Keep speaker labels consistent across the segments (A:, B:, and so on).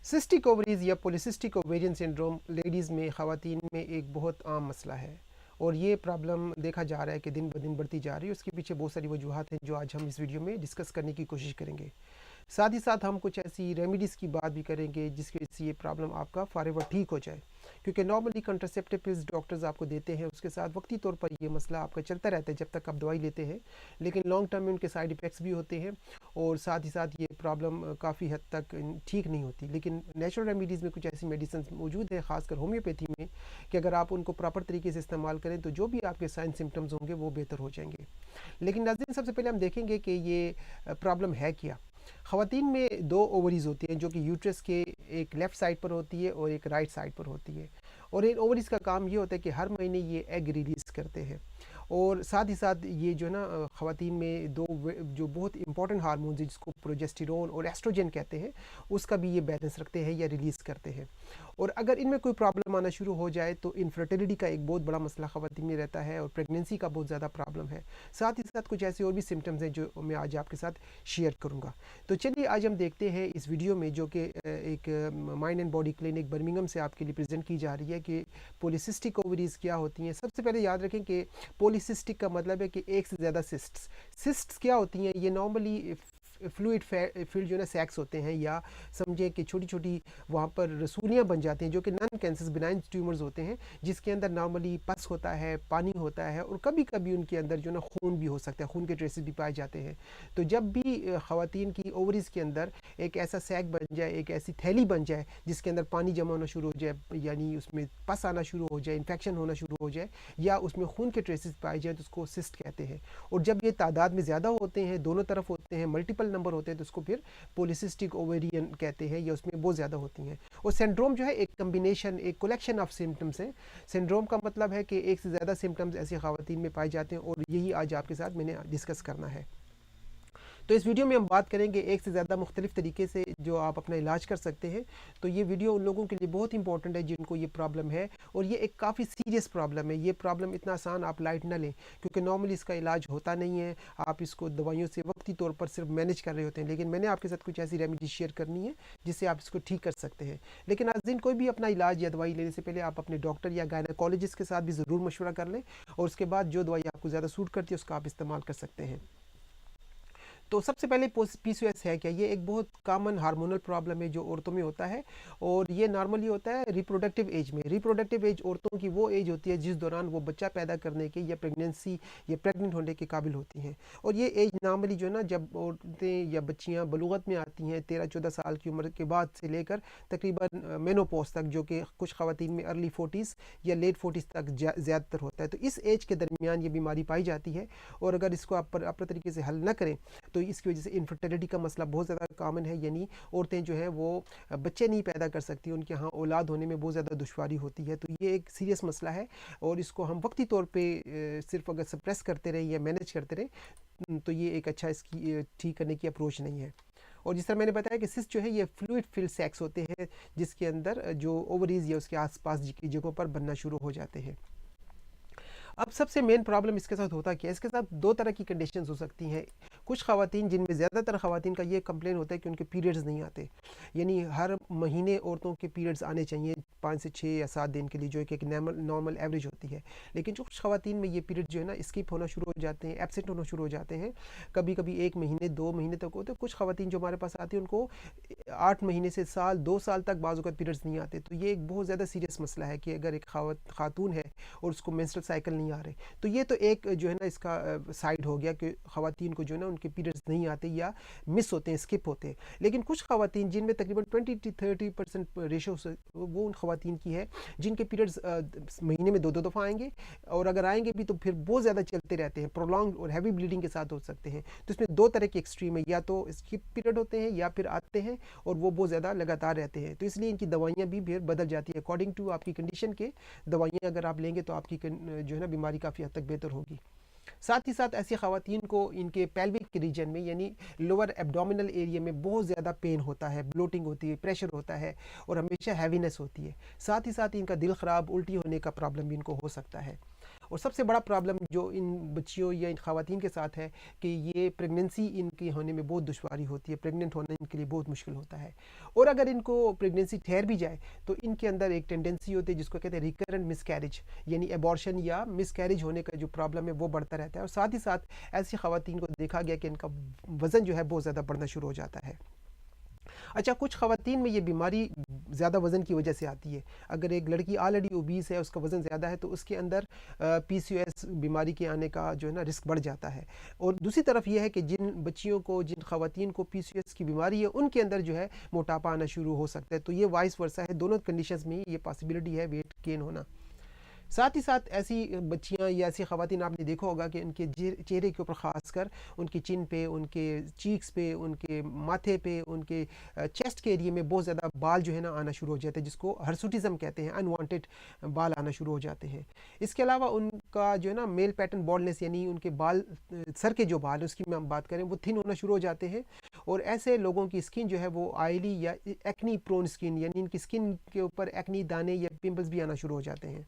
A: Cystic ovaries या polycystic ovarian syndrome ladies में, ख़वातीन में एक बहुत आम मसला है और ये प्रॉब्लम देखा जा रहा है कि दिन ब दिन बढ़ती जा रही है। उसके पीछे बहुत सारी वजूहात हैं जो आज हम इस वीडियो में डिस्कस करने की कोशिश करेंगे। साथ ही साथ हम कुछ ऐसी रेमेडीज़ की बात भी करेंगे जिसकी वजह से ये प्रॉब्लम आपका फॉरएवर ठीक हो जाए, क्योंकि नॉर्मली कंट्रासेप्टिव पिल्स डॉक्टर्स आपको देते हैं, उसके साथ वक्ती तौर पर ये मसला आपका चलता रहता है जब तक आप दवाई लेते हैं, लेकिन लॉन्ग टर्म में उनके साइड इफ़ेक्ट्स भी होते हैं और साथ ही साथ ये प्रॉब्लम काफ़ी हद तक ठीक नहीं होती। लेकिन नेचुरल रेमेडीज़ में कुछ ऐसी मेडिसिन मौजूद है, खासकर होम्योपैथी में, कि अगर आप उनको प्रॉपर तरीके से इस्तेमाल करें तो जो भी आपके साइन सिम्टम्स होंगे वो बेहतर हो जाएंगे। लेकिन नाज़रीन, सबसे पहले हम देखेंगे कि ये प्रॉब्लम है क्या। ख़वातीन में दो ओवरीज़ होती हैं जो कि यूट्रस के एक लेफ़्ट साइड पर होती है और एक राइट साइड पर होती है, और इन ओवरीज़ का काम ये होता है कि हर महीने ये एग रिलीज़ करते हैं। और साथ ही साथ ये जो है ना, ख़वातीन में दो जो बहुत इंपॉर्टेंट हार्मोन्स है जिसको प्रोजेस्टेरोन और एस्ट्रोजन कहते हैं, उसका भी ये बैलेंस रखते हैं या रिलीज़ करते हैं। और अगर इनमें कोई प्रॉब्लम आना शुरू हो जाए तो इनफर्टिलिटी का एक बहुत बड़ा मसला ख़वातीन में रहता है और प्रेगनेंसी का बहुत ज़्यादा प्रॉब्लम है। साथ ही साथ कुछ ऐसे और भी सिम्टम्स हैं जो मैं आज आपके साथ शेयर करूँगा। तो चलिए आज हम देखते हैं इस वीडियो में, जो कि एक mind and body clinic Birmingham से आपके लिए प्रेजेंट की जा रही है, कि पॉलीसिस्टिक ओवरीज़ क्या होती हैं। सबसे पहले याद रखें कि पॉलीसिस्टिक का मतलब है कि एक से ज़्यादा सिस्ट्स क्या होती हैं। ये नॉर्मली फ्लूइड फील्ड जो है ना सैक्स होते हैं, या समझें कि छोटी छोटी वहाँ पर रसूलियाँ बन जाती हैं जो कि नॉन कैंसर बिनाइन ट्यूमर्स होते हैं, जिसके अंदर नॉर्मली पस होता है, पानी होता है, और कभी कभी उनके अंदर जो ना खून भी हो सकता है, खून के ट्रेसेस भी पाए जाते हैं। तो जब भी ख़वातीन की ओवरीज़ के अंदर एक ऐसा सैक बन जाए, एक ऐसी थैली बन जाए जिसके अंदर पानी जमा होना शुरू हो जाए, यानी उसमें पस आना शुरू हो जाए, इन्फेक्शन होना शुरू हो जाए, या उसमें खून के ट्रेसेस पाए जाए, तो उसको सिस्ट कहते हैं। और जब ये तादाद में ज़्यादा होते हैं, दोनों तरफ होते हैं, मल्टीपल नंबर होते हैं, तो उसको फिर पॉलीसिस्टिक ओवेरियन कहते हैं, या उसमें बहुत ज़्यादा होती हैं। और सिंड्रोम जो है एक कम्बिनेशन, एक कलेक्शन ऑफ सिम्टम्स है। सिंड्रोम का मतलब है कि एक से ज़्यादा सिम्टम्स ऐसी ख़वातीन में पाए जाते हैं, और यही आज आपके साथ मैंने डिस्कस करना है। तो इस वीडियो में हम बात करेंगे एक से ज़्यादा मुख्तलिफ तरीके से जो आप अपना इलाज कर सकते हैं। तो ये वीडियो उन लोगों के लिए बहुत इंपॉर्टेंट है जिनको ये प्रॉब्लम है, और ये एक काफ़ी सीरियस प्रॉब्लम है। ये प्रॉब्लम इतना आसान आप लाइट ना लें, क्योंकि नॉर्मली इसका इलाज होता नहीं है। आप इसको दवाइयों से वक्ती तौर पर सिर्फ मैनेज कर रहे होते हैं, लेकिन मैंने आपके साथ कुछ ऐसी रेमेडी शेयर करनी है जिससे आप इसको ठीक कर सकते हैं। लेकिन आज दिन कोई भी अपना इलाज या दवाई लेने से पहले आप अपने डॉक्टर या गायनेकोलॉजिस्ट के साथ भी ज़रूर मशवरा कर लें, और उसके बाद जो दवाई आपको ज़्यादा सूट करती है उसका आप इस्तेमाल कर सकते हैं। तो सबसे पहले पीसीओएस है क्या? ये एक बहुत कॉमन हार्मोनल प्रॉब्लम है जो औरतों में होता है, और ये नॉर्मली होता है रिप्रोडक्टिव एज में। रिप्रोडक्टिव एज औरतों की वो एज होती है जिस दौरान वो बच्चा पैदा करने के या प्रेगनेंसी या प्रेग्नेंट होने के काबिल होती हैं। और ये एज नॉर्मली जो है ना, जब औरतें या बच्चियाँ बलूगत में आती हैं 13-14 साल की उम्र के बाद से लेकर तकरीबन मेनोपॉज तक, जो कि कुछ ख़वातीन में अर्ली 40s या लेट 40s तक ज़्यादातर होता है। तो इस एज के दरमियान ये बीमारी पाई जाती है, और अगर इसको आप प्रॉपर तरीके से हल न करें तो इसकी वजह से इनफर्टिलिटी का मसला बहुत ज़्यादा कॉमन है। यानी औरतें जो हैं वो बच्चे नहीं पैदा कर सकती, उनके यहाँ औलाद होने में बहुत ज़्यादा दुश्वारी होती है। तो ये एक सीरियस मसला है, और इसको हम वक्ती तौर पे सिर्फ अगर सप्रेस करते रहें या मैनेज करते रहें तो ये एक अच्छा इसकी ठीक करने की अप्रोच नहीं है। और जिस तरह मैंने बताया कि सिस्ट जो है ये फ्लूइड फिल्ड सैक्स होते हैं जिसके अंदर जो ओवरीज या उसके आसपास की जगहों पर बनना शुरू हो जाते हैं। अब सबसे मेन प्रॉब्लम इसके साथ होता क्या है? इसके साथ दो तरह की कंडीशंस हो सकती हैं। कुछ ख़वातीन, जिनमें ज़्यादातर ख़वातीन का ये कंप्लेन होता है कि उनके पीरियड्स नहीं आते, यानी हर महीने औरतों के पीरियड्स आने चाहिए 5 से 6 या 7 दिन के लिए, जो एक नॉर्मल एवरेज होती है। लेकिन जो कुछ ख़वातीन में ये पीरियड जो है ना स्किप होना शुरू हो जाते हैं, एब्सेंट होना शुरू हो जाते हैं। कभी कभी 1 महीने 2 महीने तक होते हैं। कुछ ख़वातीन जो हमारे पास आती हैं उनको 8 महीने से साल 2 साल तक बाज़ औक़ात पीरियड्स नहीं आते। तो ये एक बहुत ज़्यादा सीरियस मसला है कि अगर एक खातून है और उसको मेंस्ट्रुअल साइकिल नहीं आ रहे, तो ये तो एक जो है ना इसका साइड हो गया कि ख़वातीन को जो है ना उनके पीरियड्स नहीं आते या मिस होते हैं, स्किप होते हैं। लेकिन कुछ ख़वातीन जिनमें तकरीबन 20-30% रेशो वो उन ख़वातीन की है जिनके पीरियड्स महीने में 2-2 दफ़ा आएंगे, और अगर आएंगे भी तो फिर बहुत ज़्यादा चलते रहते हैं, प्रोलॉन्ग और हैवी ब्लीडिंग के साथ हो सकते हैं। तो इसमें दो तरह के एक्सट्रीम है, या तो स्किप पीरियड होते हैं या फिर आते हैं और वो बहुत ज़्यादा लगातार रहते हैं। तो इसलिए इनकी दवाइयाँ भी फिर बदल जाती है अकॉर्डिंग टू आपकी कंडीशन के। दवाइयाँ अगर आप लेंगे तो आपकी जो है ना बीमारी काफ़ी हद तक बेहतर होगी। साथ ही साथ ऐसी ख़वातीन को इनके पेल्विक के रीजन में, यानी लोअर एब्डोमिनल एरिया में बहुत ज़्यादा पेन होता है, ब्लोटिंग होती है, प्रेशर होता है, और हमेशा हैवीनेस होती है। साथ ही साथ इनका दिल ख़राब, उल्टी होने का प्रॉब्लम भी इनको हो सकता है। और सबसे बड़ा प्रॉब्लम जो इन बच्चियों या इन ख़वातीन के साथ है कि ये प्रेगनेंसी इनकी होने में बहुत दुश्वारी होती है, प्रेग्नेंट होना इनके लिए बहुत मुश्किल होता है। और अगर इनको प्रेगनेंसी ठहर भी जाए तो इनके अंदर एक टेंडेंसी होती है जिसको कहते हैं रिकरेंट मिसकैरेज, यानी एबॉर्शन या मिसकैरेज होने का जो प्रॉब्लम है वो बढ़ता रहता है। और साथ ही साथ ऐसी ख़वातीन को देखा गया कि इनका वज़न जो है बहुत ज़्यादा बढ़ना शुरू हो जाता है। अच्छा, कुछ ख़वातीन में ये बीमारी ज़्यादा वज़न की वजह से आती है। अगर एक लड़की ऑलरेडी ओबीस है, उसका वज़न ज़्यादा है, तो उसके अंदर पीसीओएस बीमारी के आने का जो है ना रिस्क बढ़ जाता है। और दूसरी तरफ ये है कि जिन बच्चियों को, जिन ख़वातीन को पीसीओएस की बीमारी है, उनके अंदर जो है मोटापा आना शुरू हो सकता है। तो ये वाइस वर्सा है, दोनों कंडीशंस में ये पॉसिबिलिटी है वेट गेन होना। साथ ही साथ ऐसी बच्चियां या ऐसी ख़वातीन आपने देखा होगा कि उनके चेहरे के ऊपर ख़ासकर उनकी चिन पे, उनके चीक्स पे, उनके माथे पे, उनके चेस्ट के एरिया में बहुत ज़्यादा बाल जो है ना आना शुरू हो जाते हैं, जिसको हर्सुटिज़म कहते हैं, अनवांटेड बाल आना शुरू हो जाते हैं। इसके अलावा उनका जो है ना मेल पैटर्न बॉल्डनेस, यानी उनके बाल, सर के जो बाल उसकी हम बात करें, वो थिन होना शुरू हो जाते हैं। और ऐसे लोगों की स्किन जो है वो ऑयली या एक्नी प्रोन स्किन, यानी इनकी स्किन के ऊपर एक्नी दाने या पिंपल्स भी आना शुरू हो जाते हैं।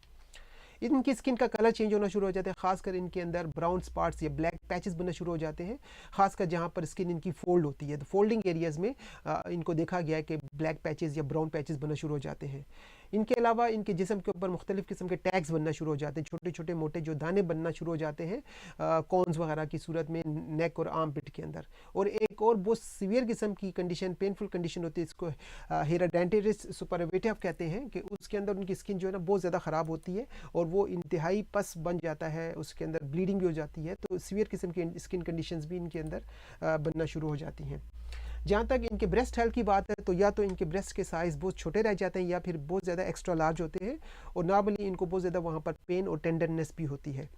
A: इनकी स्किन का कलर चेंज होना शुरू हो जाता है, खासकर इनके अंदर ब्राउन स्पॉट्स या ब्लैक पैचेस बनना शुरू हो जाते हैं, खासकर जहाँ पर स्किन इनकी फोल्ड होती है। तो फोल्डिंग एरियाज़ में इनको देखा गया है कि ब्लैक पैचेस या ब्राउन पैचेस बनना शुरू हो जाते हैं। इनके अलावा इनके जिस्म के ऊपर मुख्तलिफ़ किस्म के टैग्स बनना शुरू हो जाते हैं, छोटे छोटे मोटे जो दाने बनना शुरू हो जाते हैं कॉन्स वगैरह की सूरत में नेक और आर्म पिट के अंदर। और एक और बहुत सीवियर किस्म की कंडीशन, पेनफुल कंडीशन होती है, इसको हेराडेंटिटिस सुपरवेटिव कहते हैं, कि उसके अंदर उनकी स्किन जो है ना बहुत ज़्यादा ख़राब होती है और वो इंतहाई पस बन जाता है, उसके अंदर ब्लीडिंग भी हो जाती है। तो सीवियर किस्म की स्किन कंडीशंस भी इनके अंदर बनना शुरू हो जाती हैं। जहाँ तक इनके ब्रेस्ट हेल्थ की बात है, तो या तो इनके ब्रेस्ट के साइज़ बहुत छोटे रह जाते हैं या फिर बहुत ज़्यादा एक्स्ट्रा लार्ज होते हैं, और नॉर्मली इनको बहुत ज़्यादा वहाँ पर पेन और टेंडरनेस भी होती है।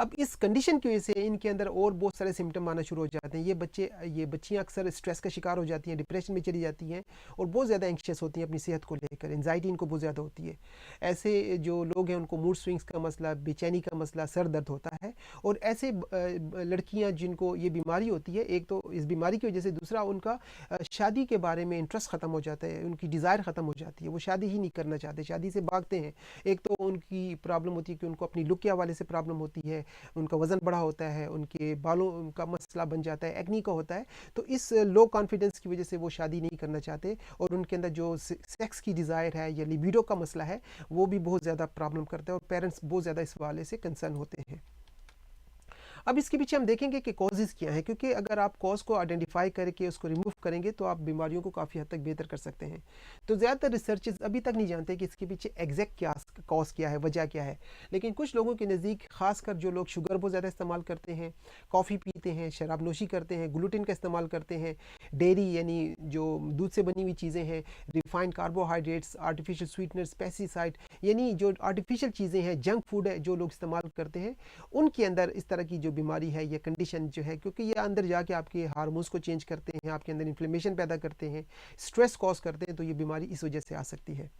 A: अब इस कंडीशन की वजह से इनके अंदर और बहुत सारे सिम्टम आना शुरू हो जाते हैं। ये बच्चियाँ अक्सर स्ट्रेस का शिकार हो जाती हैं, डिप्रेशन में चली जाती हैं और बहुत ज़्यादा एंक्शियस होती हैं अपनी सेहत को लेकर, एंजाइटी इनको बहुत ज़्यादा होती है। ऐसे जो लोग हैं उनको मूड स्विंग्स का मसला, बेचैनी का मसला, सर दर्द होता है। और ऐसे लड़कियाँ जिनको ये बीमारी होती है, एक तो इस बीमारी की वजह से, दूसरा उनका शादी के बारे में इंटरेस्ट ख़त्म हो जाता है, उनकी डिज़ायर ख़त्म हो जाती है, वो शादी ही नहीं करना चाहते, शादी से भागते हैं। एक तो उनकी प्रॉब्लम होती है कि उनको अपनी लुक के हवाले से प्रॉब्लम होती है, उनका वज़न बढ़ा होता है, उनके बालों का मसला बन जाता है, एक्नी का होता है। तो इस लो कॉन्फिडेंस की वजह से वो शादी नहीं करना चाहते और उनके अंदर जो सेक्स की डिज़ायर है या लिबिडो का मसला है वो भी बहुत ज़्यादा प्रॉब्लम करता है, और पेरेंट्स बहुत ज़्यादा इस हवाले से कंसर्न होते हैं। अब इसके पीछे हम देखेंगे कि कॉजेज़ क्या हैं, क्योंकि अगर आप कॉज को आइडेंटिफाई करके उसको रिमूव करेंगे तो आप बीमारियों को काफ़ी हद तक बेहतर कर सकते हैं। तो ज़्यादातर रिसर्चर्स अभी तक नहीं जानते कि इसके पीछे एग्जैक्ट क्या कॉज क्या है, वजह क्या है। लेकिन कुछ लोगों के नज़दीक, खासकर जो लोग शुगर बहुत ज़्यादा इस्तेमाल करते हैं, कॉफ़ी पीते हैं, शराब नोशी करते हैं, ग्लूटेन का इस्तेमाल करते हैं, डेयरी यानी जो दूध से बनी हुई चीज़ें हैं, refined carbohydrates, artificial sweeteners, pesticide, यानी जो आर्टिफिशियल चीज़ें हैं, जंक फूड है जो लोग इस्तेमाल करते हैं, उनके अंदर इस तरह की जो बीमारी है, ये कंडीशन जो है, क्योंकि ये अंदर जाके आपके हार्मोन्स को चेंज करते हैं, आपके अंदर इन्फ्लेमेशन पैदा करते हैं, स्ट्रेस कॉज करते हैं, तो ये बीमारी इस वजह से आ सकती है।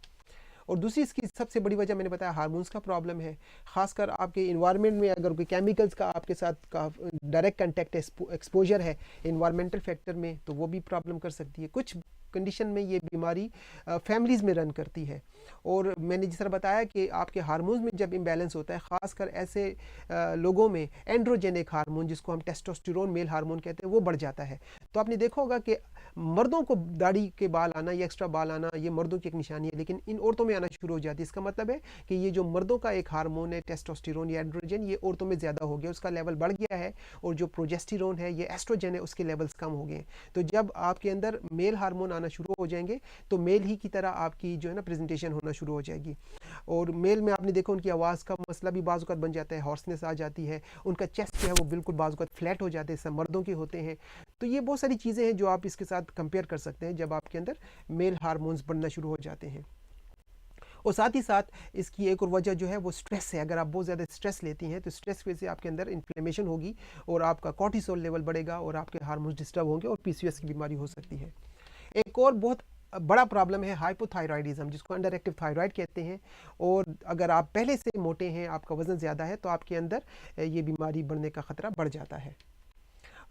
A: और दूसरी इसकी सबसे बड़ी वजह मैंने बताया हार्मोन्स का प्रॉब्लम है। खासकर आपके इन्वायरमेंट में अगर कोई केमिकल्स का आपके साथ का डायरेक्ट कंटेक्ट एक्सपोजर है इन्वायरमेंटल फैक्टर में, तो वो भी प्रॉब्लम कर सकती है। कुछ कंडीशन में ये बीमारी फैमिलीज़ में रन करती है। और मैंने जिस तरह बताया कि आपके हार्मोन्स में जब इम्बैलेंस होता है, ख़ासकर ऐसे लोगों में एंड्रोजेनिक हार्मोन, जिसको हम टेस्टोस्टेरोन मेल हार्मोन कहते हैं, वो बढ़ जाता है। तो आपने देखा होगा कि मर्दों को दाढ़ी के बाल आना या एक्स्ट्रा बाल आना, ये मर्दों की एक निशानी है, लेकिन इन औरतों में आना शुरू हो जाती है। इसका मतलब है कि ये जो मर्दों का एक हार्मोन है टेस्टोस्टेरोन या एंड्रोजन, ये औरतों में ज़्यादा हो गया, उसका लेवल बढ़ गया है। और जो प्रोजेस्टेरोन है, ये एस्ट्रोजन है, उसके लेवल्स कम हो गए। तो जब आपके अंदर मेल हार्मोन आना शुरू हो जाएंगे तो मेल ही की तरह आपकी जो है ना प्रेजेंटेशन होना शुरू हो जाएगी। और मेल में आपने देखा उनकी आवाज़ का मसला भी बाज़ औक़ात बन जाता है, हॉर्सनेस आ जाती है, उनका चेस्ट जो है वो बिल्कुल बाज़ औक़ात फ्लैट हो जाते हैं, सब मर्दों के होते हैं। तो ये बहुत सारी चीज़ें हैं जो आप इसके साथ कंपेयर कर सकते हैं जब आपके अंदर मेल हार्मोन्स बढ़ना शुरू हो जाते हैं। और साथ ही साथ इसकी एक और वजह जो है वो स्ट्रेस है। अगर आप बहुत ज़्यादा स्ट्रेस लेती हैं तो स्ट्रेस की वजह से आपके अंदर इन्फ्लेमेशन होगी और आपका कॉर्टिसोल लेवल बढ़ेगा और आपके हार्मोन्स डिस्टर्ब होंगे और पीसीओएस की बीमारी हो सकती है। एक और बहुत बड़ा प्रॉब्लम है हाइपोथायराइडिज्म, जिसको अंडर एक्टिव थायराइड कहते हैं। और अगर आप पहले से मोटे हैं, आपका वज़न ज़्यादा है, तो आपके अंदर ये बीमारी बढ़ने का ख़तरा बढ़ जाता है।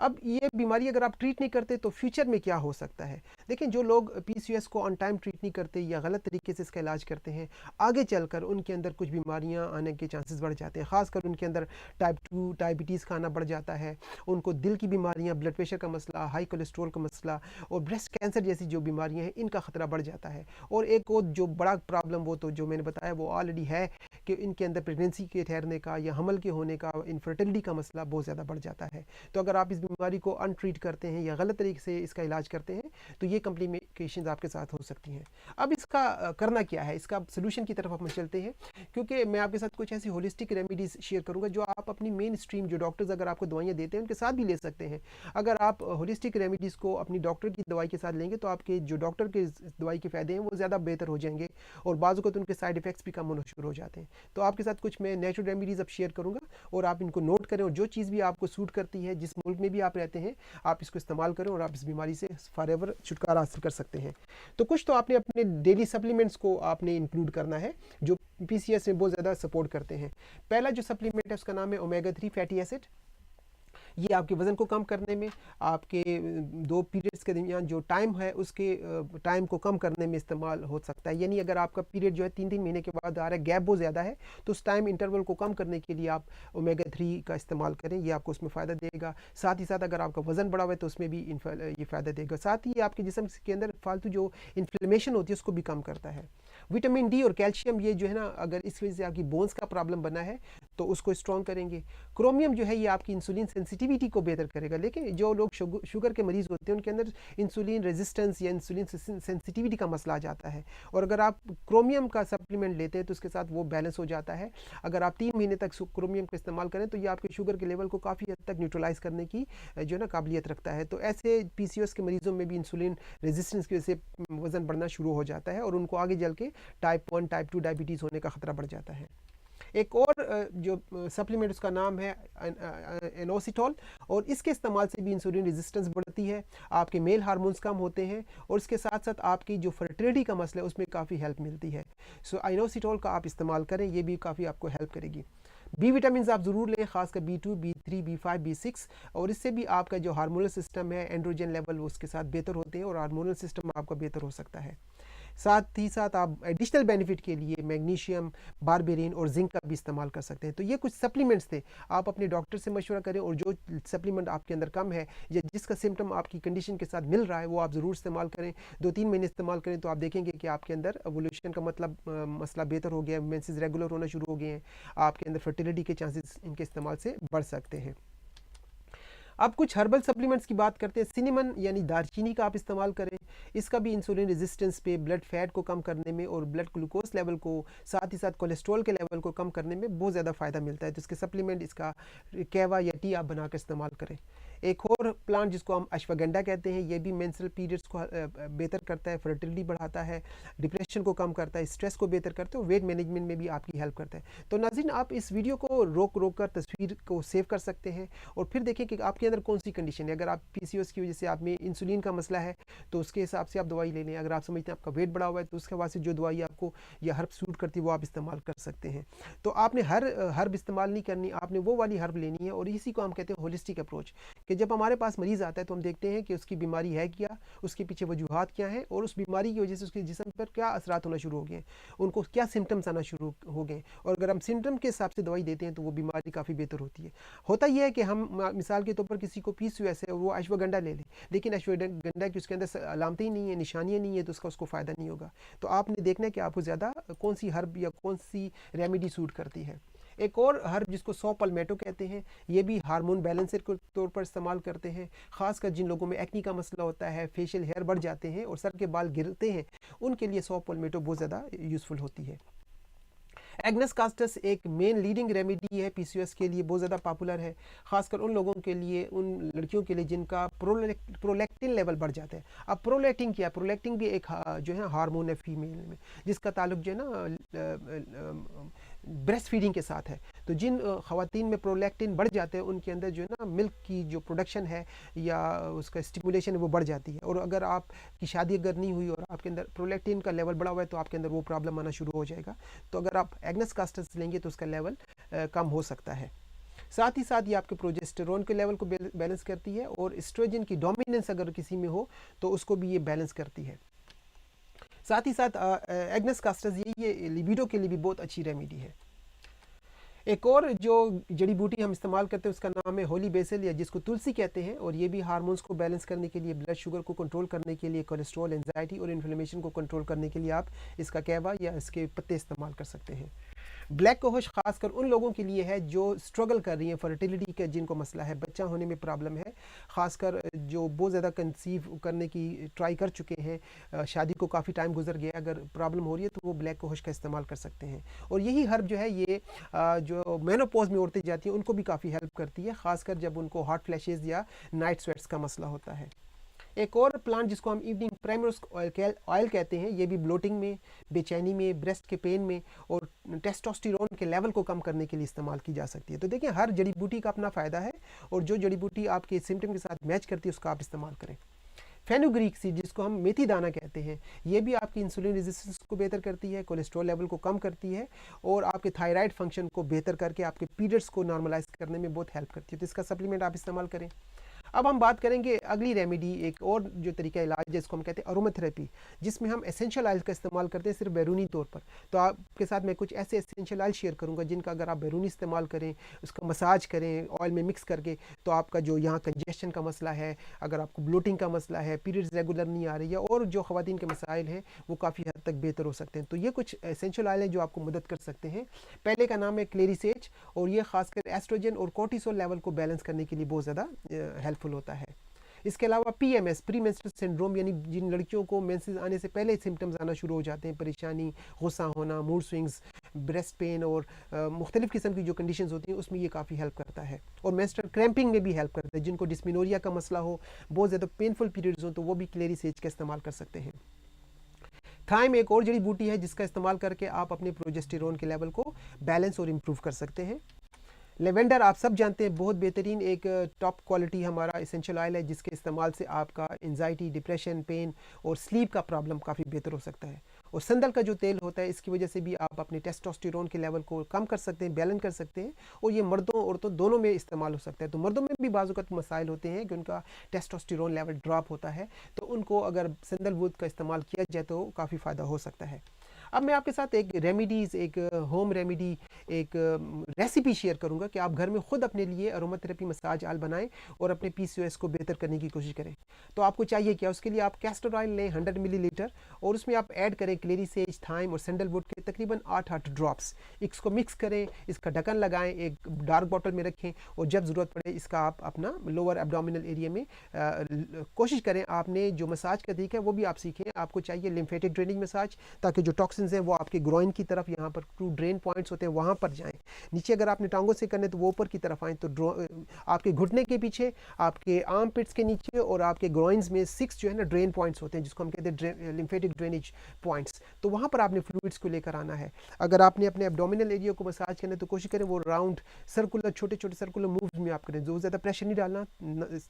A: अब ये बीमारी अगर आप ट्रीट नहीं करते तो फ्यूचर में क्या हो सकता है। देखिए, जो लोग पीसीओएस को ऑन टाइम ट्रीट नहीं करते या गलत तरीके से इसका इलाज करते हैं, आगे चलकर उनके अंदर कुछ बीमारियां आने के चांसेस बढ़ जाते हैं। ख़ासकर उनके अंदर टाइप 2 डायबिटीज़ का आना बढ़ जाता है, उनको दिल की बीमारियां, ब्लड प्रेशर का मसला, हाई कोलेस्ट्रॉल का मसला और ब्रेस्ट कैंसर जैसी जो बीमारियां हैं, इनका ख़तरा बढ़ जाता है। और एक और जो बड़ा प्रॉब्लम, वो तो जो मैंने बताया वो ऑलरेडी है, कि इनके अंदर प्रेगनेंसी के ठहरने का या हमल के होने का, इनफर्टिलिटी का मसला बहुत ज़्यादा बढ़ जाता है। तो अगर आप इस बीमारी को अनट्रीट करते हैं या गलत तरीके से इसका इलाज करते हैं, तो ये कॉम्प्लिकेशंस आपके साथ हो सकती हैं। अब इसका करना क्या है, इसका सोल्यूशन की तरफ हम चलते हैं, क्योंकि मैं आपके साथ कुछ ऐसी होलिस्टिक रेमेडीज़ शेयर करूंगा जो आप अपनी मेन स्ट्रीम, जो डॉक्टर्स अगर आपको दवाइयाँ देते हैं उनके साथ भी ले सकते हैं। अगर आप होलिस्टिक रेमेडीज़ को अपनी डॉक्टर की दवाई के साथ लेंगे, तो आपके जो डॉक्टर के दवाई के फ़ायदे हैं वो ज़्यादा बेहतर हो जाएंगे, और बाज़ वक़्त उनके साइड इफ़ेक्ट्स भी कम होना शुरू हो जाते हैं। तो आपके साथ कुछ मैं नेचुरल रेमेडीज़ अब शेयर करूँगा, और आप इनको नोट करें, और जो चीज़ भी आपको सूट करती है, जिस मुल्क में भी आप रहते हैं, आप इसको इस्तेमाल करें, और आप इस बीमारी से फॉरएवर छुटकारा हासिल कर सकते हैं। तो कुछ तो आपने अपने डेली सप्लीमेंट्स को आपने इंक्लूड करना है, जो पीसीएस में बहुत ज़्यादा सपोर्ट करते हैं। पहला जो सप्लीमेंट है उसका नाम है ओमेगा 3 फैटी एसिड। ये आपके वज़न को कम करने में, आपके 2 पीरियड्स के दरमियान जो टाइम है उसके टाइम को कम करने में इस्तेमाल हो सकता है। यानी अगर आपका पीरियड जो है 3-3 महीने के बाद आ रहा है, गैप बहुत ज़्यादा है, तो उस टाइम इंटरवल को कम करने के लिए आप ओमेगा 3 का इस्तेमाल करें, ये आपको उसमें फ़ायदा देगा। साथ ही साथ अगर आपका वज़न बढ़ा हुआ है तो उसमें भी ये फ़ायदा देगा। साथ ही आपके जिस्म के अंदर फालतू जो इन्फ्लेमेशन होती है उसको भी कम करता है। विटामिन डी और कैल्शियम, ये जो है ना, अगर इस वजह से आपकी बोन्स का प्रॉब्लम बना है तो उसको स्ट्रॉन्ग करेंगे। क्रोमियम जो है ये आपकी इंसुलिन सेंसिटिविटी को बेहतर करेगा। लेकिन जो लोग शुगर के मरीज़ होते हैं उनके अंदर इंसुलिन रेजिस्टेंस या इंसुलिन सेंसिटिविटी का मसला आ जाता है, और अगर आप क्रोमियम का सप्लीमेंट लेते हैं तो उसके साथ वो बैलेंस हो जाता है। अगर आप 3 महीने तक क्रोमियम का इस्तेमाल करें तो ये आपके शुगर के लेवल को काफ़ी हद तक न्यूट्रलाइज करने की जो है ना काबिलियत रखता है। तो ऐसे पीसीओएस के मरीज़ों में भी इंसुलिन रेजिस्टेंस की वजह से वज़न बढ़ना शुरू हो जाता है, और उनको आगे चल के टाइप 1 टाइप 2 डायबिटीज़ होने का ख़तरा बढ़ जाता है। एक और जो सप्लीमेंट, उसका नाम है एनोसिटोल, और इसके इस्तेमाल से भी इंसुलिन रेजिस्टेंस बढ़ती है, आपके मेल हार्मोन्स कम होते हैं, और इसके साथ साथ आपकी जो फर्टिलिटी का मसला है उसमें काफ़ी हेल्प मिलती है। सो एनोसिटोल का आप इस्तेमाल करें, ये भी काफ़ी आपको हेल्प करेगी। बी विटामिन आप ज़रूर लें, खासकर B2, B3, B5, B6, और इससे भी आपका जो हार्मोनल सिस्टम है, एंड्रोजन लेवल, वो उसके साथ बेहतर होते हैं, और हार्मोनल सिस्टम आपका बेहतर हो सकता है। साथ ही साथ आप एडिशनल बेनिफिट के लिए मैग्नीशियम, बारबेरिन और जिंक का भी इस्तेमाल कर सकते हैं। तो ये कुछ सप्लीमेंट्स थे, आप अपने डॉक्टर से मशवरा करें, और जो सप्लीमेंट आपके अंदर कम है या जिसका सिम्टम आपकी कंडीशन के साथ मिल रहा है वो आप ज़रूर इस्तेमाल करें। 2-3 महीने इस्तेमाल करें तो आप देखेंगे कि आपके अंदर एवोल्यूशन का मतलब मसला बेहतर हो गया है, मेंसेस रेगुलर होना शुरू हो गए हैं, आपके अंदर फर्टिलिटी के चांसेस इनके इस्तेमाल से बढ़ सकते हैं। अब कुछ हर्बल सप्लीमेंट्स की बात करते हैं। सिनेमन यानी दालचीनी का आप इस्तेमाल करें, इसका भी इंसुलिन रेजिस्टेंस पे, ब्लड फैट को कम करने में और ब्लड ग्लूकोज लेवल को, साथ ही साथ कोलेस्ट्रॉल के लेवल को कम करने में बहुत ज़्यादा फ़ायदा मिलता है। तो इसके सप्लीमेंट, इसका कहवा या टी आप बनाकर इस्तेमाल करें। एक और प्लांट जिसको हम अश्वगंधा कहते हैं, ये भी मेंस्ट्रुअल पीरियड्स को बेहतर करता है, फर्टिलिटी बढ़ाता है, डिप्रेशन को कम करता है, स्ट्रेस को बेहतर करता है, और वेट मैनेजमेंट में भी आपकी हेल्प करता है। तो नाज़रीन, आप इस वीडियो को रोक कर तस्वीर को सेव कर सकते हैं, और फिर देखें कि आपके अंदर कौन सी कंडीशन है। अगर आप पीसीओएस की वजह से आप में इंसुलिन का मसला है तो उसके हिसाब से आप दवाई ले लें। अगर आप समझते हैं आपका वेट बढ़ा हुआ है तो उसके बाद से जो दवाई आपको या हर्ब सूट करती है वो आप इस्तेमाल कर सकते हैं। तो आपने हर्ब इस्तेमाल नहीं करनी, आपने वो वाली हर्ब लेनी है, और इसी को हम कहते हैं होलिस्टिक अप्रोच। कि जब हमारे पास मरीज़ आता है तो हम देखते हैं कि उसकी बीमारी है क्या, उसके पीछे वजूहात क्या हैं, और उस बीमारी की वजह से उसके जिस्म पर क्या असरात होना शुरू हो गए, उनको क्या सिम्टम्स आना शुरू हो गए, और अगर हम सिम्टम के हिसाब से दवाई देते हैं तो वो बीमारी काफ़ी बेहतर होती है। होता यह है कि हम मिसाल के तौर पर किसी को पीसीओएस है, वो अश्वगंधा ले लें, लेकिन अश्वगंधा की उसके अंदर अलामतें ही नहीं है, निशानियाँ नहीं है, तो उसको फ़ायदा नहीं होगा। तो आपने देखना है कि आपको ज़्यादा कौन सी हर्ब या कौन सी रेमेडी सूट करती है। एक और हर्ब जिसको सौ पलमेटो कहते हैं, ये भी हार्मोन बैलेंसर के तौर पर इस्तेमाल करते हैं। खासकर जिन लोगों में एक्नी का मसला होता है, फेशियल हेयर बढ़ जाते हैं और सर के बाल गिरते हैं, उनके लिए सौ पलमेटो बहुत ज़्यादा यूज़फुल होती है। एग्नस कास्टस एक मेन लीडिंग रेमेडी है पीसीओएस के लिए, बहुत ज़्यादा पॉपुलर है, खासकर उन लोगों के लिए, उन लड़कियों के लिए जिनका प्रोलैक्टिन लेवल बढ़ जाता है। अब प्रोलैक्टिन क्या है? प्रोलैक्टिन भी एक जो है हार्मोन है फीमेल में, जिसका ताल्लुक जो है ना ब्रेस्ट फीडिंग के साथ है। तो जिन ख़वातीन में प्रोलैक्टिन बढ़ जाते हैं उनके अंदर जो है ना मिल्क की जो प्रोडक्शन है या उसका स्टिमुलेशन है वो बढ़ जाती है। और अगर आपकी शादी अगर नहीं हुई और आपके अंदर प्रोलैक्टिन का लेवल बढ़ा हुआ है तो आपके अंदर वो प्रॉब्लम आना शुरू हो जाएगा। तो अगर आप एग्नस कास्टस लेंगे तो उसका लेवल कम हो सकता है। साथ ही साथ ये आपके प्रोजेस्टेरोन के लेवल को बैलेंस करती है, और एस्ट्रोजन की डोमिनेंस अगर किसी में हो तो उसको भी ये बैलेंस करती है। साथ ही साथ एग्नेस कास्टर्स ये लिबिडो के लिए भी बहुत अच्छी रेमेडी है। एक और जो जड़ी बूटी हम इस्तेमाल करते हैं उसका नाम है होली बेसल, या जिसको तुलसी कहते हैं, और ये भी हार्मोन्स को बैलेंस करने के लिए, ब्लड शुगर को कंट्रोल करने के लिए, कोलेस्ट्रॉल, एंजाइटी और इन्फ्लेमेशन को कंट्रोल करने के लिए आप इसका कहवा या इसके पत्ते इस्तेमाल कर सकते हैं। ब्लैक कोहोश खासकर उन लोगों के लिए है जो स्ट्रगल कर रही हैं फर्टिलिटी का, जिनको मसला है, बच्चा होने में प्रॉब्लम है, खासकर जो बहुत ज़्यादा कंसीव करने की ट्राई कर चुके हैं, शादी को काफ़ी टाइम गुजर गया, अगर प्रॉब्लम हो रही है तो वो ब्लैक कोहोश का इस्तेमाल कर सकते हैं। और यही हर्ब जो है ये जो मेनोपॉज में औरतें जाती हैं उनको भी काफ़ी हेल्प करती है, खासकर जब उनको हॉट फ्लैशेज़ या नाइट स्वेट्स का मसला होता है। एक और प्लांट जिसको हम इवनिंग प्राइमरोस ऑयल कहते हैं, ये भी ब्लोटिंग में, बेचैनी में, ब्रेस्ट के पेन में और टेस्टोस्टेरोन के लेवल को कम करने के लिए इस्तेमाल की जा सकती है। तो देखिए हर जड़ी बूटी का अपना फ़ायदा है, और जो जड़ी बूटी आपके सिम्टम के साथ मैच करती है उसका आप इस्तेमाल करें। फेनुग्रीक सीड जिसको हम मेथी दाना कहते हैं, ये भी आपकी इंसुलिन रेजिस्टेंस को बेहतर करती है, कोलेस्ट्रॉल लेवल को कम करती है, और आपके थायराइड फंक्शन को बेहतर करके आपके पीरियड्स को नॉर्मलाइज करने में बहुत हेल्प करती है। तो इसका सप्लीमेंट आप इस्तेमाल करें। अब हम बात करेंगे अगली रेमेडी, एक और जो तरीका इलाज है जिसको हम कहते हैं अरोमाथेरेपी, जिसमें हम एसेंशियल ऑयल का इस्तेमाल करते हैं सिर्फ बैरूनी तौर पर। तो आपके साथ मैं कुछ ऐसे एसेंशियल ऑयल शेयर करूंगा जिनका अगर आप बैरूनी इस्तेमाल करें, उसका मसाज करें ऑयल में मिक्स करके, तो आपका जो यहाँ कंजेशन का मसला है, अगर आपको ब्लोटिंग का मसला है, पीरियड्स रेगुलर नहीं आ रही है, और जो ख़वातीन के मसाइल हैं वो काफ़ी हद तक बेहतर हो सकते हैं। तो ये कुछ एसेंशियल ऑयल हैं जो आपको मदद कर सकते हैं। पहले का नाम है क्लेरी सेज, और ये खासकर एस्ट्रोजन और कोर्टिसोल लेवल को बैलेंस करने के लिए बहुत ज़्यादा हेल्पफुल होता है। इसके अलावा पीएमएस, प्री मेंस्ट्रुअल सिंड्रोम, यानी जिन लड़कियों को मेंसेस आने से पहले सिम्टम्स आना शुरू हो जाते हैं, परेशानी, गुस्सा होना, मूड स्विंग्स, ब्रेस्ट पेन और मुख्तलिफ़ किस्म की जो कंडीशंस होती हैं उसमें ये काफ़ी हेल्प करता है। और मेंस्ट्रुअल क्रैम्पिंग में भी हेल्प करता है, जिनको डिस्मिनोरिया का मसला हो, बहुत ज़्यादा पेनफुल पीरियड्स हो, तो वो भी क्लेरी सेज का इस्तेमाल कर सकते हैं। थाइम एक और जड़ी बूटी है जिसका इस्तेमाल करके आप अपने प्रोजेस्टेरोन के लेवल को बैलेंस और इम्प्रूव कर सकते हैं। लेवेंडर आप सब जानते हैं, बहुत बेहतरीन एक टॉप क्वालिटी हमारा एसेंशियल ऑयल है, जिसके इस्तेमाल से आपका एंजाइटी, डिप्रेशन, पेन और स्लीप का प्रॉब्लम काफ़ी बेहतर हो सकता है। और संदल का जो तेल होता है, इसकी वजह से भी आप अपने टेस्टोस्टेरोन के लेवल को कम कर सकते हैं, बैलेंस कर सकते हैं, और ये मर्दों औरतों दोनों में इस्तेमाल हो सकता है। तो मर्दों में भी बाज़ मसाइल होते हैं कि उनका टेस्टोस्टेरोन लेवल ड्रॉप होता है, तो उनको अगर संदलवुड का इस्तेमाल किया जाए तो काफ़ी फ़ायदा हो सकता है। अब मैं आपके साथ एक रेमेडीज़, एक होम रेमेडी, एक रेसिपी शेयर करूंगा कि आप घर में खुद अपने लिए अरोमाथेरेपी मसाज ऑयल बनाएं और अपने पीसीओएस को बेहतर करने की कोशिश करें। तो आपको चाहिए क्या, उसके लिए आप कैस्टर ऑयल लें 100 मिलीलीटर, और उसमें आप ऐड करें क्लेरी सेज, थाइम और सैंडलवुड के तकरीबन 8 ड्रॉप्स। इसको मिक्स करें, इसका ढक्कन लगाएं, एक डार्क बॉटल में रखें, और जब ज़रूरत पड़े इसका आप अपना लोअर एब्डोमिनल एरिया में कोशिश करें। आपने जो मसाज का तरीका है वो भी आप सीखें। आपको चाहिए लिम्फेटिक ड्रेनिंग मसाज, ताकि जो टॉक्सिन्स हैं वो आपके ग्रोइन की तरफ, यहाँ पर टू ड्रेन पॉइंट्स होते हैं वहाँ पर जाएं। नीचे अगर आपने टांगों से करने तो वो ऊपर की तरफ आएँ, तो आपके घुटने के पीछे, आपके आर्म पिट्स के नीचे और आपके ग्रोइंस में 6 जो है ना ड्रेन पॉइंट्स होते हैं, जिसको हम कहते हैं लिम्फेटिक ड्रेनेज पॉइंट्स। तो वहाँ पर आपने फ्लूइड्स को लेकर आना है। अगर आपने अपने एब्डोमिनल एरिया को मसाज करना है तो कोशिश करें वो राउंड सर्कुलर, छोटे छोटे सर्कुलर मूव्स में आप करें, जो ज़्यादा प्रेशर नहीं डालना,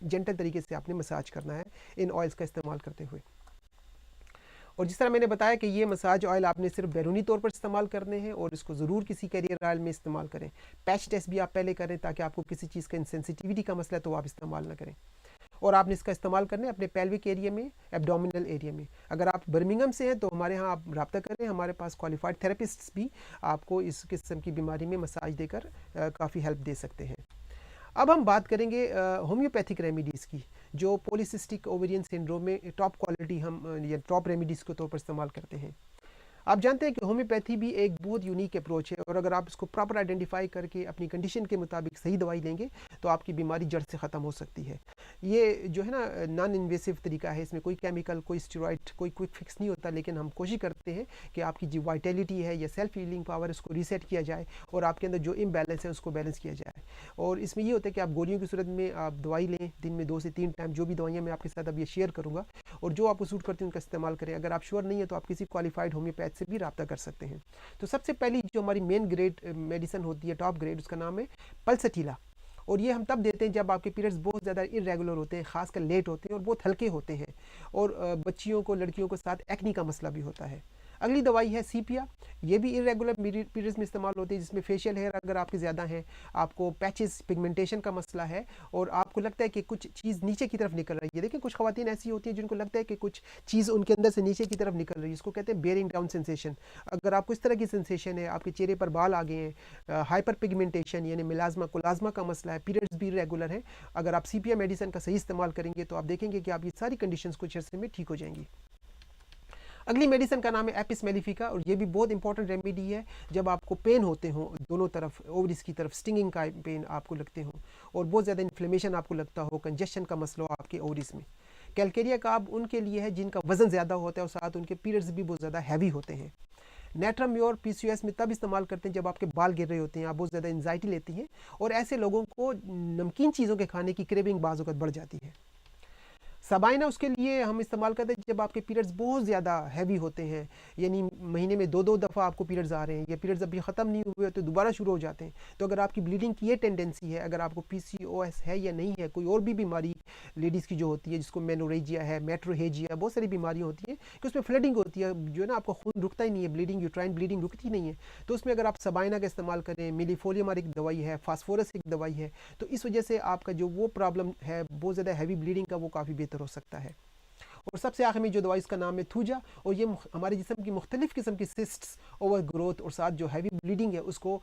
A: जेंटल तरीके से आपने मसाज करना है इन ऑयल्स का इस्तेमाल करते हुए। और जिस तरह मैंने बताया कि ये मसाज ऑयल आपने सिर्फ बैरूनी तौर पर इस्तेमाल करने हैं, और इसको ज़रूर किसी कैरियर ऑयल में इस्तेमाल करें। पैच टेस्ट भी आप पहले करें, ताकि आपको किसी चीज़ का इंसेंसिटिविटी का मसला है तो आप इस्तेमाल ना करें। और आपने इसका इस्तेमाल करना है अपने पेल्विक एरिया में, एब्डोमिनल एरिया में। अगर आप बर्मिंघम से हैं तो हमारे यहाँ आप रब्ता करें, हमारे पास क्वालिफाइड थेरेपिस्ट्स भी आपको इस किस्म की बीमारी में मसाज देकर काफ़ी हेल्प दे सकते हैं। अब हम बात करेंगे होम्योपैथिक रेमेडीज़ की, जो पॉलीसिस्टिक ओवेरियन सिंड्रोम में टॉप क्वालिटी हम या टॉप रेमेडीज़ के तौर पर इस्तेमाल करते हैं। आप जानते हैं कि होम्योपैथी भी एक बहुत यूनिक अप्रोच है, और अगर आप इसको प्रॉपर आइडेंटिफाई करके अपनी कंडीशन के मुताबिक सही दवाई लेंगे तो आपकी बीमारी जड़ से ख़त्म हो सकती है। ये जो है ना नॉन इन्वेसिव तरीका है, इसमें कोई केमिकल, कोई स्टेरॉइड, कोई क्विक फिक्स नहीं होता, लेकिन हम कोशिश करते हैं कि आपकी जो वाइटलिटी है या सेल्फ हीलिंग पावर, इसको रीसेट किया जाए और आपके अंदर जो इम्बैलेंस है उसको बैलेंस किया जाए। और इसमें ये होता है कि आप गोलियों की सूरत में आप दवाई लें, दिन में 2 से 3 टाइम, जो भी दवाइयाँ मैं आपके साथ अब ये शेयर करूँगा, और जो आपको सूट करती हैं उनका इस्तेमाल करें। अगर आप श्योर नहीं है तो आप किसी क्वालिफाइड होम्योपैथ से भी रब्ता कर सकते हैं। तो सबसे पहली जो हमारी मेन ग्रेड मेडिसिन होती है, टॉप ग्रेड, उसका नाम है पल्सटीला। और ये हम तब देते हैं जब आपके पीरियड्स बहुत ज़्यादा इरेगुलर होते हैं, खासकर लेट होते हैं और बहुत हल्के होते हैं, और बच्चियों को, लड़कियों के साथ एक्नी का मसला भी होता है। अगली दवाई है सीपिया। ये भी इरेगुलर पीरियड्स में इस्तेमाल होती है, जिसमें फेशियल हेयर अगर आपके ज़्यादा हैं, आपको पैचेस पिगमेंटेशन का मसला है और आपको लगता है कि कुछ चीज़ नीचे की तरफ निकल रही है। देखिए कुछ ख़वातीन ऐसी होती हैं जिनको लगता है कि कुछ चीज़ उनके अंदर से नीचे की तरफ निकल रही है, इसको कहते हैं बेयरिंग डाउन सेंसेशन। अगर आपको इस तरह की सेंसेशन है, आपके चेहरे पर बाल आ गए हैं, हाइपर पिगमेंटेशन यानी मिलाजमा कोलाजमा का मसला है, पीरियड्स भी रेगुलर है, अगर आप सीपिया मेडिसिन का सही इस्तेमाल करेंगे तो आप देखेंगे कि आप ये सारी कंडीशंस कुछ अर्से में ठीक हो जाएंगी। अगली मेडिसिन का नाम है एपिस मेलिफिका और ये भी बहुत इंपॉर्टेंट रेमेडी है जब आपको पेन होते हो दोनों तरफ, ओवरीज की तरफ स्टिंगिंग का पेन आपको लगते हो और बहुत ज़्यादा इन्फ्लेमेशन आपको लगता हो, कंजेशन का मसला हो आपके ओवरीज में। कैलकेरिया कार्ब उनके लिए है जिनका वजन ज़्यादा होता है और साथ उनके पीरियड्स भी बहुत ज़्यादा हैवी होते हैं। नेट्रम म्योर पीसीओएस में तब इस्तेमाल करते हैं जब आपके बाल गिर रहे होते हैं, आप बहुत ज़्यादा एंजाइटी लेती हैं और ऐसे लोगों को नमकीन चीज़ों के खाने की क्रेविंग बाज़ वक़्त बढ़ जाती है। सबाइना उसके लिए हम इस्तेमाल करते हैं जब आपके पीरियड्स बहुत ज़्यादा हैवी होते हैं, यानी महीने में 2-2 दफ़ा आपको पीरियड्स आ रहे हैं, या पीरियड्स अभी ख़त्म नहीं हुए तो दोबारा शुरू हो जाते हैं। तो अगर आपकी ब्लीडिंग की ये टेंडेंसी है, अगर आपको पीसीओएस है या नहीं है, कोई और भी बीमारी लेडीज़ की जो होती है जिसको मेनोरेजिया है, मेट्रोहेजिया, बहुत सारी बीमारियाँ होती हैं कि उसमें फ्लडिंग होती है, जो है ना आपका खून रुकता ही नहीं है, ब्लीडिंग यूट्राइन ब्लीडिंग रुकती नहीं है। तो उसमें अगर आप सबाइना का इस्तेमाल करें, मिलीफोलियम एक दवाई है, फास्फोरस एक दवाई है, तो इस वजह से आपका जो वो प्रॉब्लम है बहुत ज़्यादा हैवी ब्लीडिंग का, वो काफ़ी बेहतर हो सकता है। और सबसे आखिर में जो दवाई इसका नाम है थूजा, और ये हमारे जिस्म की मुख्तलिफ़ किस्म की सिस्ट्स, ओवर ग्रोथ और साथ जो हैवी ब्लीडिंग है उसको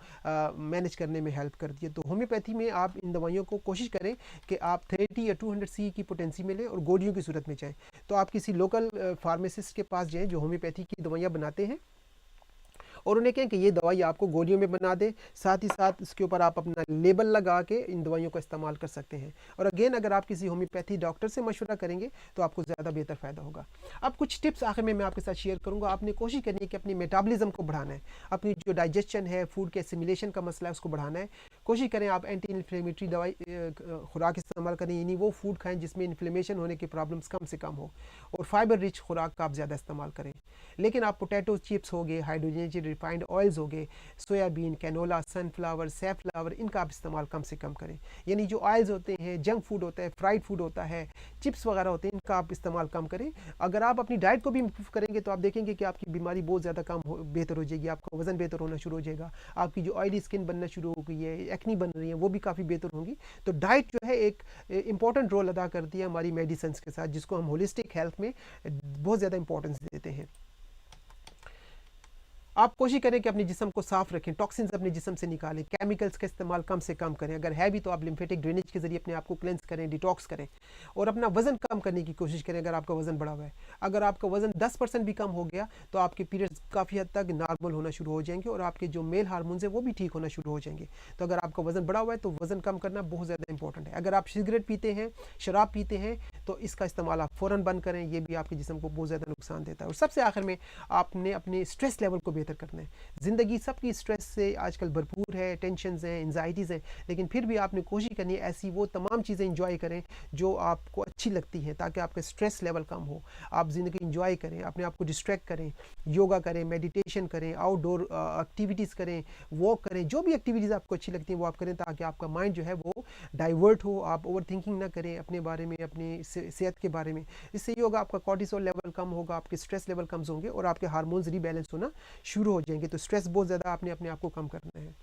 A: मैनेज करने में हेल्प करती है। तो होम्योपैथी में आप इन दवाइयों को कोशिश करें कि आप 30 या 200 सी की पोटेंसी में लें और गोलियों की सूरत में जाएँ। तो आप किसी लोकल फार्मासिस्ट के पास जाएँ जो होम्योपैथी की दवाइयाँ बनाते हैं और उन्हें कहें कि ये दवाई आपको गोलियों में बना दे, साथ ही साथ इसके ऊपर आप अपना लेबल लगा के इन दवाइयों का इस्तेमाल कर सकते हैं। और अगेन अगर आप किसी होम्योपैथी डॉक्टर से मशवरा करेंगे तो आपको ज़्यादा बेहतर फ़ायदा होगा। अब कुछ टिप्स आखिर में मैं आपके साथ शेयर करूँगा। आपने कोशिश करनी है कि अपनी मेटाबॉलिज्म को बढ़ाना है, अपनी जो डाइजेशन है, फूड के एसिमिलेशन का मसला है उसको बढ़ाना है। कोशिश करें आप एंटी इन्फ्लेमेटरी दवाई खुराक इस्तेमाल करें, यानी वो फूड खाएँ जिसमें इन्फ्लेमेशन होने की प्रॉब्लम्स कम से कम हो, और फाइबर रिच खुराक का आप ज़्यादा इस्तेमाल करें। लेकिन आप पोटैटो चिप्स हो गए, हाइड्रोजनेटेड रिफाइंड ऑयल्स हो गए, सोयाबीन, कैनोला, सनफ्लावर, सैफलावर, इनका आप इस्तेमाल कम से कम करें। यानी जो ऑयल्स होते हैं, जंक फूड होता है, फ्राइड फूड होता है, चिप्स वगैरह होते हैं, इनका आप इस्तेमाल कम करें। अगर आप अपनी डाइट को भी इम्प्रूव करेंगे तो आप देखेंगे कि आपकी बीमारी बहुत ज़्यादा बेहतर हो जाएगी, आपका वजन बेहतर होना शुरू हो जाएगा, आपकी जो ऑयली स्किन बनना शुरू हो गई है, एक्नी बन रही है, वो भी काफ़ी बेहतर होंगी। तो डाइट जो है एक इंपॉर्टेंट रोल अदा करती है हमारी मेडिसिन के साथ, जिसको हम होलिस्टिक हेल्थ में बहुत ज़्यादा इंपॉर्टेंस देते हैं। आप कोशिश करें कि अपने जिस्म को साफ रखें, टॉक्सिन्स अपने जिस्म से निकालें, केमिकल्स का इस्तेमाल कम से कम करें, अगर है भी तो आप लिम्फेटिक ड्रेनेज के जरिए अपने आप को क्लेंस करें, डिटॉक्स करें, और अपना वजन कम करने की कोशिश करें अगर आपका वजन बढ़ा हुआ है। अगर आपका वजन 10% भी कम हो गया तो आपके पीरियड्स काफ़ी हद तक नॉर्मल होना शुरू हो जाएंगे और आपके जो मेल हार्मोन्स है वो भी ठीक होना शुरू हो जाएंगे। तो अगर आपका वजन बढ़ा हुआ है तो वजन कम करना बहुत ज़्यादा इंपॉर्टेंट है। अगर आप सिगरेट पीते हैं, शराब पीते हैं, तो इसका इस्तेमाल आप फ़ौरन बंद करें, ये भी आपके जिस्म को बहुत ज़्यादा नुकसान देता है। और सबसे आखिर में आपने अपने स्ट्रेस लेवल को बेहतर करना है। ज़िंदगी सबकी स्ट्रेस से आजकल भरपूर है, टेंशन्स हैं, एंजाइटीज़ हैं, लेकिन फिर भी आपने कोशिश करनी है ऐसी वो तमाम चीज़ें इंजॉय करें जो आपको अच्छी लगती हैं, ताकि आपका स्ट्रेस लेवल कम हो, आप ज़िंदगी इंजॉय करें, अपने आप को डिस्ट्रैक्ट करें, योगा करें, मेडिटेशन करें, आउटडोर एक्टिविटीज़ करें, वॉक करें, जो भी एक्टिविटीज़ आपको अच्छी लगती हैं वो आप करें, ताकि आपका माइंड जो है वो डाइवर्ट हो, आप ओवर थिंकिंग ना करें अपने बारे में, अपनी सेहत के बारे में। इससे ये होगा आपका कॉर्टिसोल लेवल कम होगा, आपके स्ट्रेस लेवल कम होंगे और आपके हार्मोन्स रीबैलेंस होना शुरू हो जाएंगे। तो स्ट्रेस बहुत ज़्यादा आपने अपने आप को कम करना है।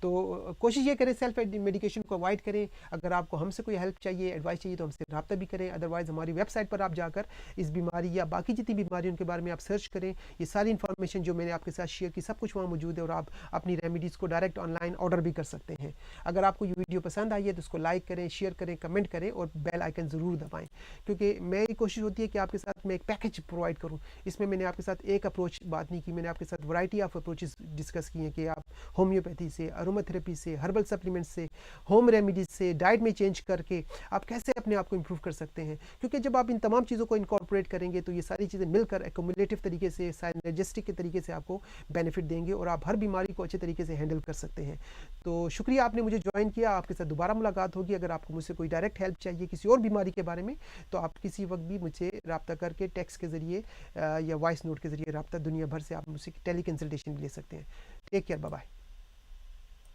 A: तो कोशिश ये करें सेल्फ मेडिकेशन को अवॉइड करें। अगर आपको हमसे कोई हेल्प चाहिए, एडवाइस चाहिए, तो हमसे रब्ता भी करें। अदरवाइज़ हमारी वेबसाइट पर आप जाकर इस बीमारी या बाकी जितनी बीमारी उनके बारे में आप सर्च करें। ये सारी इन्फॉर्मेशन जो मैंने आपके साथ शेयर की सब कुछ वहाँ मौजूद है और आप अपनी रेमेडीज़ को डायरेक्ट ऑनलाइन ऑर्डर भी कर सकते हैं। अगर आपको ये वीडियो पसंद आई है तो उसको लाइक करें, शेयर करें, कमेंट करें और बेल आइकन ज़रूर दबाएँ, क्योंकि मेरी कोशिश होती है कि आपके साथ मैं एक पैकेज प्रोवाइड करूँ। इसमें मैंने आपके साथ एक अप्रोच बात नहीं की, मैंने आपके साथ वैरायटी ऑफ अप्रोचेस डिस्कस किए हैं कि आप होम्योपैथी से, अरोमाथेरेपी से, हर्बल सप्लीमेंट से, होम रेमेडीज से, डाइट में चेंज करके आप कैसे अपने आप को इंप्रूव कर सकते हैं। क्योंकि जब आप इन तमाम चीज़ों को इनकॉर्पोरेट करेंगे तो ये सारी चीज़ें मिलकर एक्युमुलेटिव तरीके से, साइनर्जिस्टिक के तरीके से आपको बेनिफिट देंगे और आप हर बीमारी को अच्छे तरीके से हैंडल कर सकते हैं। तो शुक्रिया आपने मुझे ज्वाइन किया। आपके साथ दोबारा मुलाकात होगी। अगर आपको मुझसे कोई डायरेक्ट हेल्प चाहिए किसी और बीमारी के बारे में तो आप किसी वक्त भी मुझसे रब्ता करके टेक्स्ट के ज़रिए या वॉइस नोट के ज़रिए रब्ता, दुनिया भर से आप मुझसे टेली कंसल्टेशन ले सकते हैं। Take care, bye bye.